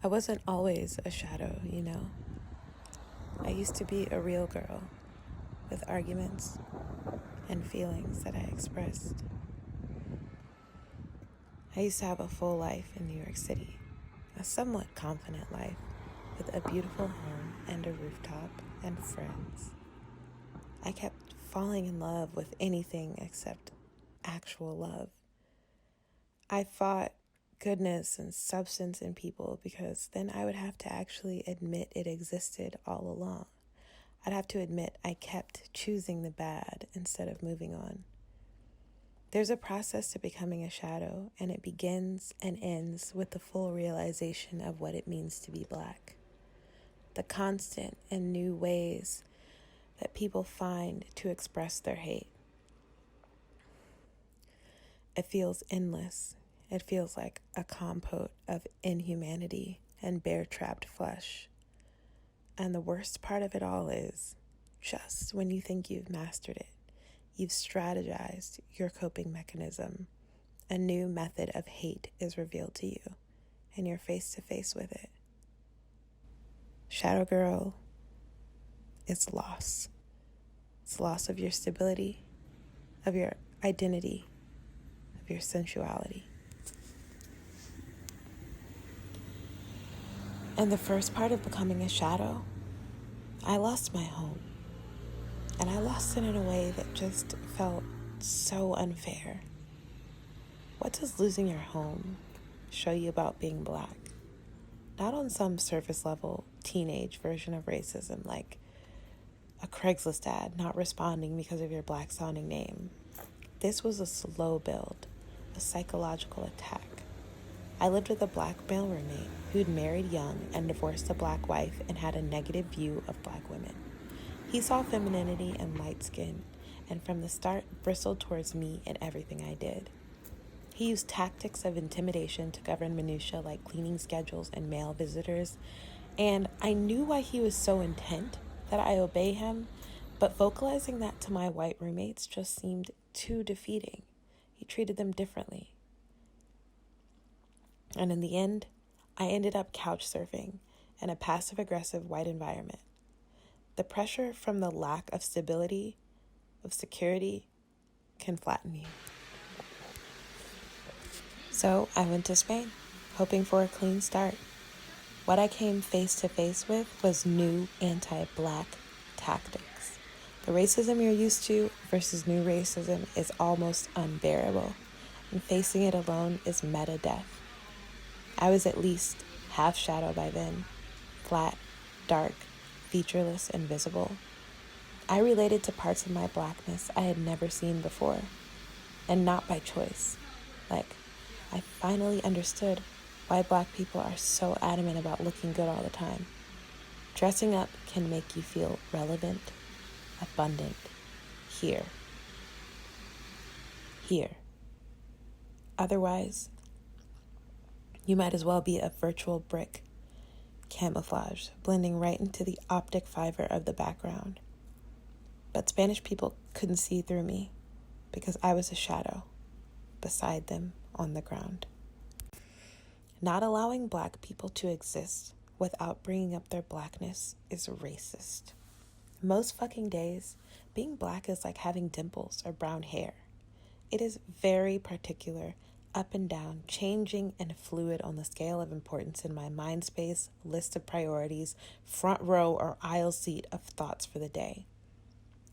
I wasn't always a shadow, you know. I used to be a real girl with arguments and feelings that I expressed. I used to have a full life in New York City, a somewhat confident life with a beautiful home and a rooftop and friends. I kept falling in love with anything except actual love. I fought goodness and substance in people because then I would have to actually admit it existed all along. I'd have to admit I kept choosing the bad instead of moving on. There's a process to becoming a shadow, and it begins and ends with the full realization of what it means to be Black. The constant and new ways that people find to express their hate. It feels endless. It feels like a compote of inhumanity and bear-trapped flesh. And the worst part of it all is, just when you think you've mastered it, you've strategized your coping mechanism, a new method of hate is revealed to you, and you're face to face with it. Shadow Girl is loss. It's loss of your stability, of your identity, of your sensuality. And the first part of becoming a shadow, I lost my home. And I lost it in a way that just felt so unfair. What does losing your home show you about being Black? Not on some surface level teenage version of racism, like a Craigslist ad not responding because of your Black sounding name. This was a slow build, a psychological attack. I lived with a Black male roommate who'd married young and divorced a Black wife and had a negative view of Black women. He saw femininity and light skin, and from the start bristled towards me and everything I did. He used tactics of intimidation to govern minutiae like cleaning schedules and male visitors, and I knew why he was so intent that I obey him, but vocalizing that to my white roommates just seemed too defeating. He treated them differently. And in the end, I ended up couch surfing in a passive-aggressive white environment. The pressure from the lack of stability, of security, can flatten you. So I went to Spain, hoping for a clean start. What I came face to face with was new anti-Black tactics. The racism you're used to versus new racism is almost unbearable, and facing it alone is meta-death. I was at least half shadow by then, flat, dark, featureless, and visible. I related to parts of my Blackness I had never seen before, and not by choice. Like, I finally understood why Black people are so adamant about looking good all the time. Dressing up can make you feel relevant, abundant, here. Otherwise, you might as well be a virtual brick, camouflage, blending right into the optic fiber of the background. But Spanish people couldn't see through me because I was a shadow beside them on the ground. Not allowing Black people to exist without bringing up their Blackness is racist. Most fucking days, being Black is like having dimples or brown hair. It is very particular, up and down, changing and fluid on the scale of importance in my mind space, list of priorities, front row or aisle seat of thoughts for the day.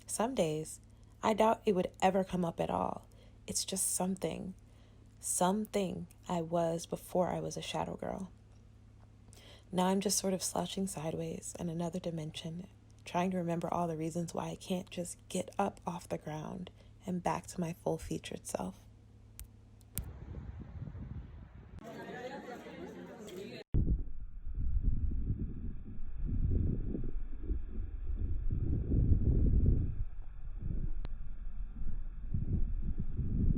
Some days, I doubt it would ever come up at all. It's just something I was before I was a shadow girl. Now I'm just sort of slouching sideways in another dimension, trying to remember all the reasons why I can't just get up off the ground and back to my full-featured self.